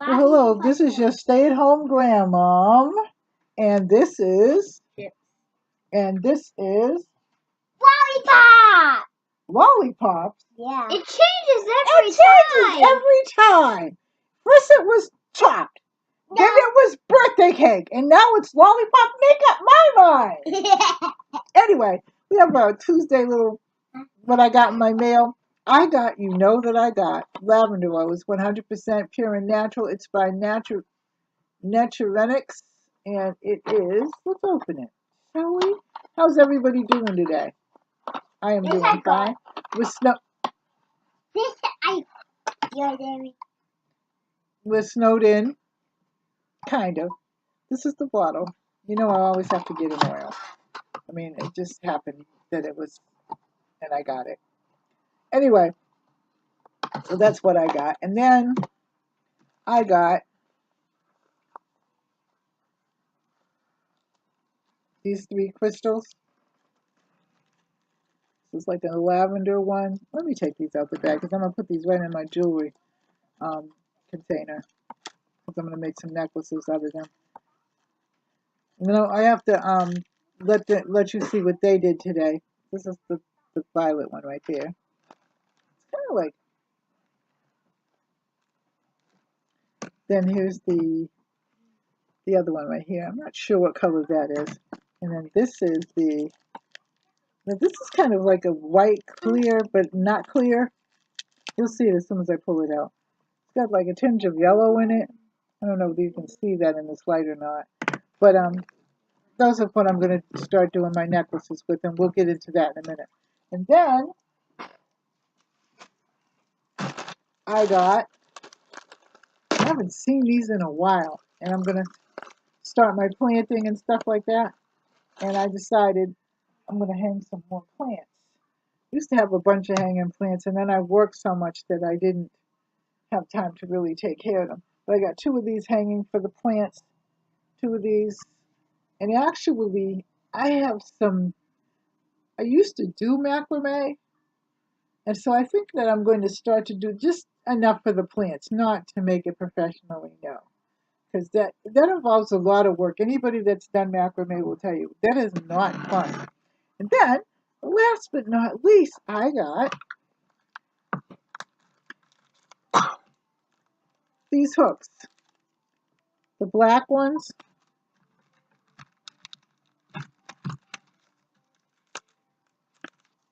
Well, hello, this is your stay-at-home grandmom, and this is Lollipop! Lollipops. Yeah. It changes every time. First it was chopped, then it was birthday cake, and now it's lollipop. Make up my mind. Anyway, we have a Tuesday little, what I got in my mail. I got lavender oil. It's 100% pure and natural. It's by Naturenics, and it is, let's open it, shall we? How's everybody doing today? I am doing fine. We're snowed in, kind of. This is the bottle. You know I always have to get an oil. I mean, it just happened that it was, and I got it. Anyway, so that's what I got. And then I got these 3 crystals. This is like a lavender one. Let me take these out the bag because I'm going to put these right in my jewelry container. Because I'm going to make some necklaces out of them. You know, I have to let you see what they did today. This is the violet one right there. It's kind of like. Then here's the other one right here. I'm not sure what color that is. And then this is now this is kind of like a white clear, but not clear. You'll see it as soon as I pull it out. It's got like a tinge of yellow in it. I don't know if you can see that in this light or not. But those are what I'm going to start doing my necklaces with, and we'll get into that in a minute. And then I haven't seen these in a while, and I'm going to start my planting and stuff like that. And I decided I'm going to hang some more plants. I used to have a bunch of hanging plants, and then I worked so much that I didn't have time to really take care of them. But I got 2 of these hanging for the plants, 2 of these. And actually, I used to do macrame, and so I think that I'm going to start to do just enough for the plants, not to make it professionally, no. Because that involves a lot of work. Anybody that's done macrame will tell you that is not fun. And then, last but not least, I got these hooks. The black ones.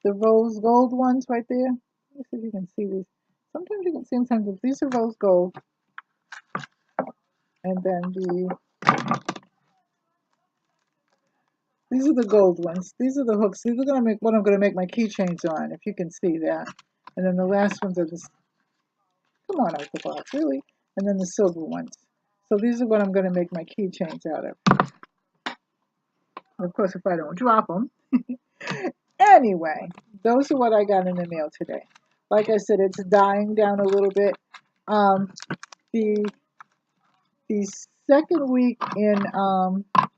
The rose gold ones right there. Let me see if you can see these. Sometimes you can see them, sometimes these are rose gold. And then these are the gold ones. These are the hooks. These are what I'm gonna make my keychains on, if you can see that. And then the last ones are just, come on out the box, really. And then the silver ones. So these are what I'm gonna make my keychains out of. And of course, if I don't drop them. Anyway, those are what I got in the mail today. Like I said, it's dying down a little bit. The second week in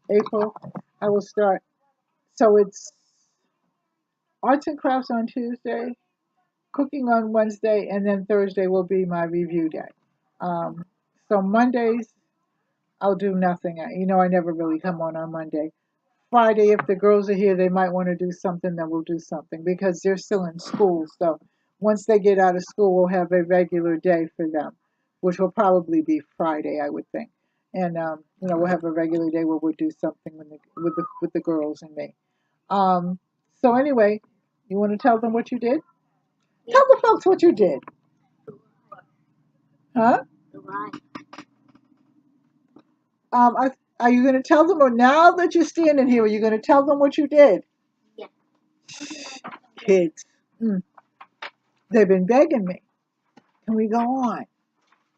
April, I will start. So it's arts and crafts on Tuesday, cooking on Wednesday, and then Thursday will be my review day. So Mondays, I'll do nothing. I never really come on Monday. Friday, if the girls are here, they might want to do something, then we'll do something because they're still in school. So once they get out of school, we'll have a regular day for them, which will probably be Friday, I would think. And we'll have a regular day where we'll do something with the girls and me. So anyway, you want to tell them what you did? Yeah. Tell the folks what you did. Huh? Are you going to tell them, or now that you're standing here, are you going to tell them what you did? Yeah. Kids. They've been begging me. Can we go on?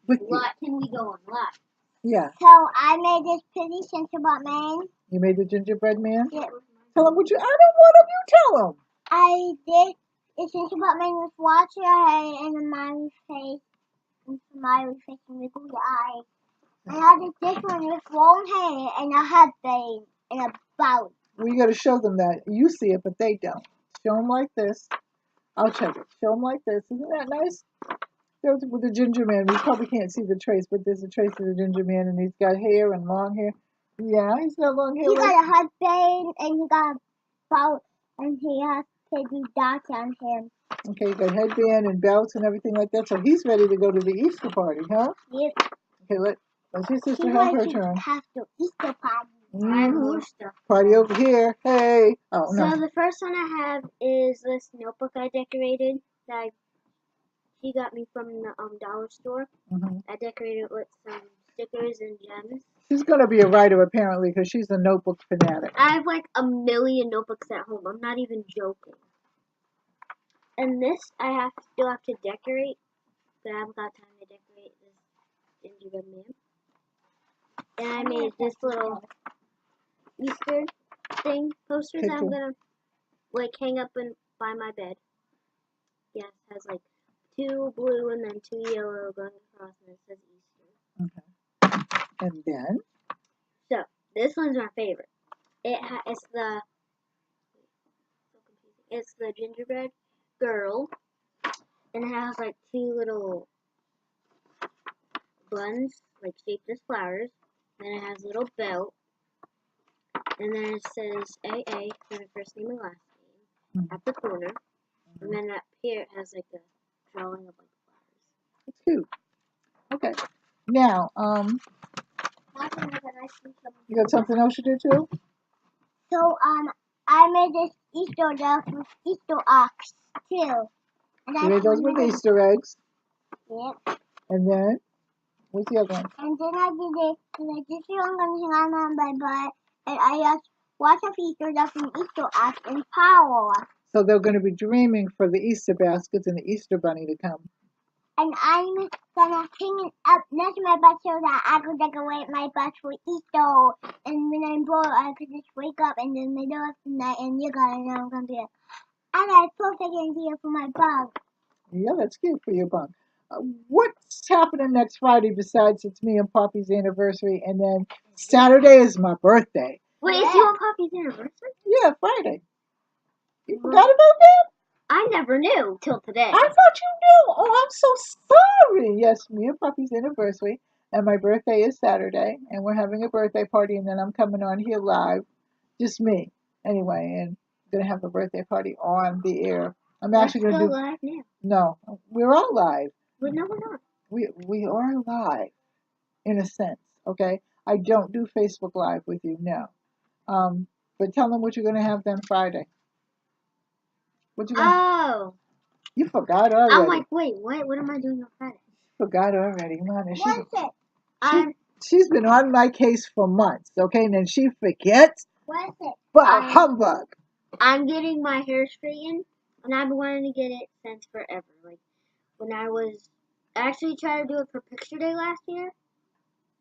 What can we go on? What? Yeah. So I made this pretty gingerbread man. You made the gingerbread man? Yeah. Tell them what you. I don't want them. You tell them. I did a gingerbread man with water hair and a smiley face and smiley face and wiggle eye. And I did this one with long hair and a headband and a bow. Well, you got to show them that. You see it, but they don't. Show them like this. I'll check it. Show them like this. Isn't that nice? There's with the ginger man. We probably can't see the trace, but there's a trace of the ginger man, and he's got hair and long hair. Yeah, he's got long hair. He got a headband and he got a belt and he has pretty dots on him. Okay, you got headband and belts and everything like that. So he's ready to go to the Easter party, huh? Yep. Okay, let's your sister He's have her ready to turn. have the Easter party. I have more stuff. Party over here. Hey. Oh, So no. the first one I have is this notebook I decorated that she got me from the dollar store. Mm-hmm. I decorated with some stickers and gems. She's going to be a writer, apparently, because she's a notebook fanatic. I have like 1,000,000 notebooks at home. I'm not even joking. And this I still have to decorate, but I haven't got time to decorate this gingerbread man. And I made this little Easter thing posters that I'm gonna like hang up by my bed. Yeah, it has like 2 blue and then 2 yellow going across, and it says Easter. Okay. And then? So this one's my favorite. It's the gingerbread girl, and it has like 2 little buns like shaped as flowers. Then it has a little belt, and then it says AA for the first name and last name at the corner, and then up here it has like a drawing of like flowers. It's cute. Okay. Now, you got something else you did too? So, I made this Easter duck with Easter eggs too. And You made those with Easter eggs. Yep. And then, what's the other one? And then I did it, and I just hung on my butt, and I just watched a Easter duck and Easter eggs in power. So they're going to be dreaming for the Easter baskets and the Easter bunny to come. And I'm gonna hang it up next to my butt so that I can decorate my butt for Easter. And when I'm bored, I could just wake up in the middle of the night and you're gonna know I'm gonna be like, I got a perfect idea for my bug. Yeah, that's cute for your bug. What's happening next Friday besides it's me and Poppy's anniversary, and then Saturday is my birthday? Wait, is you and Poppy's anniversary? Yeah, Friday. You forgot about that? I never knew till today. I thought you knew. Oh, I'm so sorry. Yes, me and Puppy's anniversary, and my birthday is Saturday, and we're having a birthday party, and then I'm coming on here live, just me, anyway, and gonna have a birthday party on the air. I'm actually Let's gonna go do. live now. No, we're all live. But no, we're not. We are live, in a sense. Okay, I don't do Facebook Live with you, no. But tell them what you're gonna have then Friday. What you gonna? Oh. You forgot already. I'm like, wait, what? What am I doing on Friday? Forgot already, man. What's it? She's been on my case for months, okay? And then she forgets. What's it? But humbug. I'm getting my hair straightened, and I've been wanting to get it since forever. Like, when I actually tried to do it for Picture Day last year,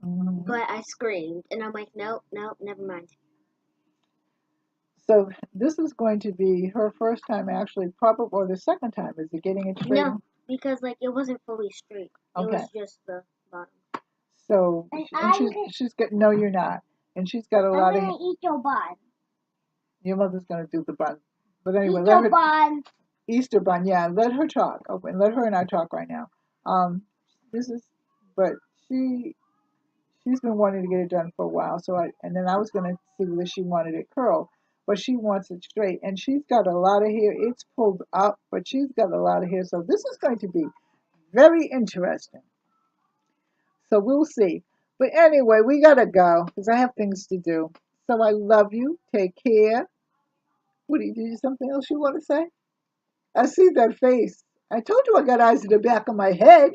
but I screamed, and I'm like, nope, never mind. So this is going to be her first time actually, probably, or the second time. Is it getting it straight? No, because like it wasn't fully straight. It was just the bottom. So she's got no, you're not, and she's got a lot of. I'm gonna eat your bun. Your mother's gonna do the bun, but anyway, Eat your bun. Easter bun, yeah. Let her talk. Oh, and let her and I talk right now. But she's been wanting to get it done for a while. And then I was gonna see whether she wanted it curled. But she wants it straight, and she's got a lot of hair. It's pulled up, but she's got a lot of hair. So this is going to be very interesting. So we'll see. But anyway, we gotta go because I have things to do. So I love you. Take care. What do you something else you want to say? I see that face. I told you I got eyes in the back of my head.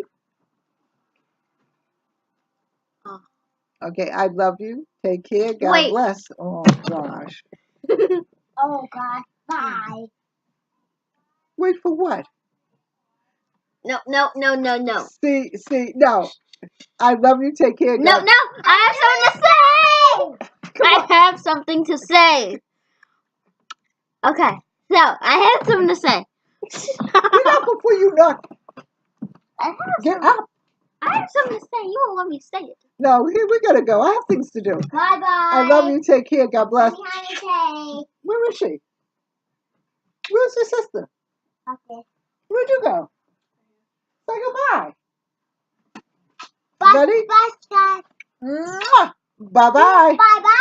Oh. Okay, I love you. Take care. God bless. Oh gosh. Oh God. Bye. Wait for what? No. See, no. I love you. Take care. No. I have something to say. Okay. So I have something to say. Get up before you knock. Get up. I have something to say. You won't let me say it. No, here we gotta go. I have things to do. Bye. I love you. Take care. God bless. Okay. Where is she? Where's your sister? Okay. Where'd you go? Say goodbye. Ready? Bye, guys. Bye bye. Bye bye.